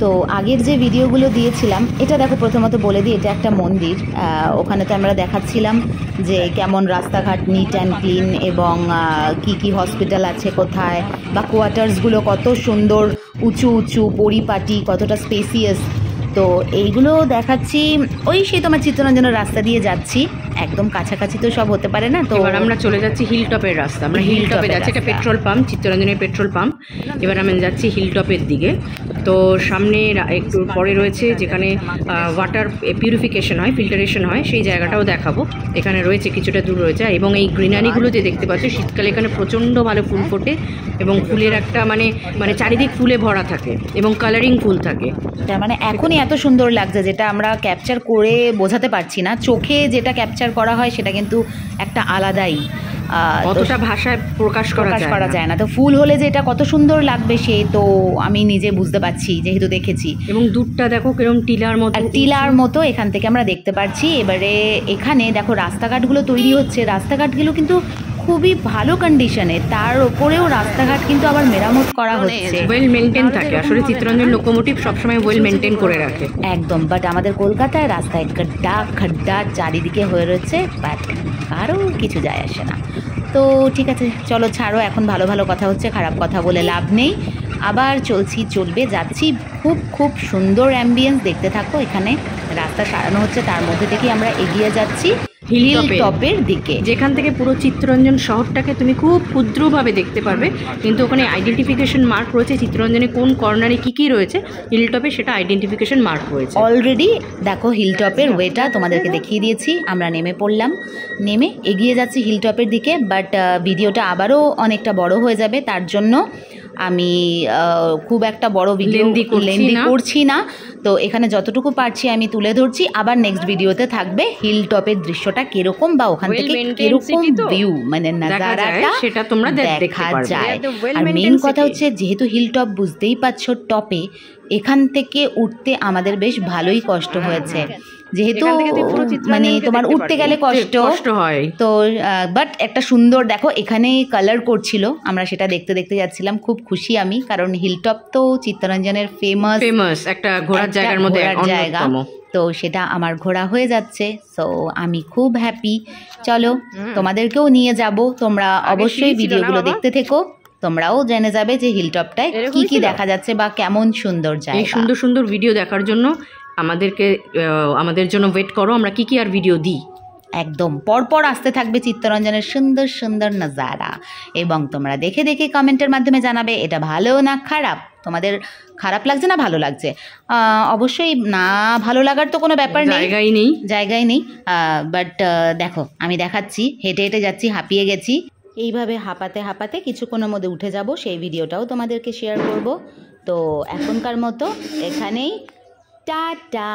তো আগের যে ভিডিওগুলো দিয়েছিলাম, এটা দেখো প্রথমত বলে দিই, এটা একটা মন্দির। ওখানে তো আমরা দেখাচ্ছিলাম যে কেমন রাস্তাঘাট নিট অ্যান্ড ক্লিন, এবং কি কি হসপিটাল আছে কোথায়, বা কোয়ার্টার্সগুলো কত সুন্দর, উঁচু উঁচু পরিপাটি, কতটা স্পেসিয়াস। তো এইগুলো দেখাচ্ছি। ওই সেই তোমার চিত্তরঞ্জনের রাস্তা দিয়ে যাচ্ছি, একদম কাছাকাছি তো সব হতে পারে না। তো এবার আমরা চলে যাচ্ছি হিলটপের রাস্তা। আমরা হিলটপে যাচ্ছি, এটা পেট্রোল পাম্প, চিত্তরঞ্জনের পেট্রোল পাম্প। এবার আমি যাচ্ছি হিলটপের দিকে। তো সামনে একটু পরে রয়েছে যেখানে ওয়াটার পিউরিফিকেশন হয়, ফিল্টারেশন হয়, সেই জায়গাটাও দেখাবো। এখানে রয়েছে, কিছুটা দূর রয়েছে। এবং এই গ্রিনারিগুলো যে দেখতে পাচ্ছ, শীতকালে এখানে প্রচণ্ড ভালো ফুল ফোটে, এবং ফুলের একটা মানে চারিদিক ফুলে ভরা থাকে, এবং কালারিং ফুল থাকে। তার মানে এখনই এত সুন্দর লাগছে, যেটা আমরা ক্যাপচার করে বোঝাতে পারছি না। চোখে যেটা ক্যাপচার করা হয় সেটা কিন্তু একটা আলাদাই, অতটা ভাষায় প্রকাশ করা যায় না। তো ফুল হলে যে এটা কত সুন্দর লাগবে, সে তো আমি নিজে বুঝতে পারছি, যেহেতু দেখেছি। এবং দূরটা দেখো কিরকম টিলার মতো এখান থেকে আমরা দেখতে পাচ্ছি। এবারে এখানে দেখো রাস্তাঘাটগুলো তৈরি হচ্ছে, রাস্তাঘাটগুলো কিন্তু খুবই ভালো কন্ডিশনে, তার ওপরেও রাস্তাঘাট কিন্তু আবার মেরামত করা হচ্ছে, ওয়েল মেনটেন থাকে। আসলে চিত্তরঞ্জন লোকোমোটিভ সবসময় ওয়েল মেনটেন করে রাখে একদম। বাট আমাদের কলকাতায় রাস্তায় খাড্ডা চারিদিকে হয়ে রয়েছে, বাট কারো কিছু যায় আসে না। তো ঠিক আছে, চলো ছাড়ো, এখন ভালো ভালো কথা হচ্ছে, খারাপ কথা বলে লাভ নেই। আবার যাচ্ছি। খুব খুব সুন্দর অ্যাম্বিয়েন্স, দেখতে থাকো। এখানে রাস্তা সারানো হচ্ছে, তার মধ্যে থেকে আমরা এগিয়ে যাচ্ছি হিলটপের দিকে, যেখান থেকে পুরো চিত্তরঞ্জন শহরটাকে তুমি খুব ক্ষুদ্রভাবে দেখতে পারবে। কিন্তু ওখানে আইডেন্টিফিকেশন মার্ক রয়েছে, চিত্তরঞ্জনে কোন কর্নারে কী কী রয়েছে হিলটপে, সেটা আইডেন্টিফিকেশন মার্ক রয়েছে অলরেডি। দেখো হিলটপের ওয়েটা তোমাদেরকে দেখিয়ে দিয়েছি, আমরা নেমে পড়লাম, নেমে এগিয়ে যাচ্ছি হিলটপের দিকে। বাট ভিডিওটা আবারও অনেকটা বড় হয়ে যাবে, তার জন্য আমি খুব একটা বড় ভিডিও লেন্দি করছি না। তো এখানে যতটুকু পারছি আমি তুলে ধরছি। আবার নেক্সট ভিডিওতে থাকবে হিলটপের দৃশ্যটা কিরকম, বা ওখান থেকে কিরকম ভিউ, মানে নাজারাটা সেটা তোমরা দেখা যায়। আর মেইন কথা হচ্ছে, যেহেতু হিলটপ বুঝতেই পারছো টপে, এখান থেকে উঠতে আমাদের বেশ ভালোই কষ্ট হয়েছে, যেহেতু মানে তোমার উঠতে গেলে কষ্ট হয়। তো বাট একটা সুন্দর, দেখো এখানে কালার করছিল, আমরা সেটা দেখতে দেখতে যাচ্ছিলাম। খুব খুশি আমি, কারণ হিলটপ তো চিত্তরঞ্জনের ফেমাস একটা ঘোরার জায়গার মধ্যে জায়গা। তো সেটা আমার ঘোরা হয়ে যাচ্ছে, সো আমি খুব হ্যাপি। চলো তোমাদেরকেও নিয়ে যাব, তোমরা অবশ্যই ভিডিওগুলো দেখতে থেকো, তোমরাও জেনে যাবে যে হিলটপটায় কি কি দেখা যাচ্ছে বা কেমন সুন্দর জায়গা। এই সুন্দর সুন্দর ভিডিও দেখার জন্য আমাদের জন্য ওয়েট করো, আমরা কি কি আর ভিডিও দিই। একদম পরপর আসতে থাকবে চিত্তরঞ্জনের সুন্দর সুন্দর নাজারা, এবং তোমরা দেখে দেখে কমেন্টের মাধ্যমে জানাবে এটা ভালো না খারাপ, তোমাদের খারাপ লাগছে না ভালো লাগছে। অবশ্যই না ভালো লাগার তো কোনো ব্যাপার জায়গায় নেই। বাট দেখো আমি দেখাচ্ছি, হেঁটে হেঁটে যাচ্ছি, হাঁপিয়ে গেছি। এইভাবে হাঁপাতে হাঁপাতে কিছুক্ষণের মধ্যে উঠে যাব, সেই ভিডিওটাও তোমাদেরকে শেয়ার করব। তো এখনকার মতো এখানেই টাটা।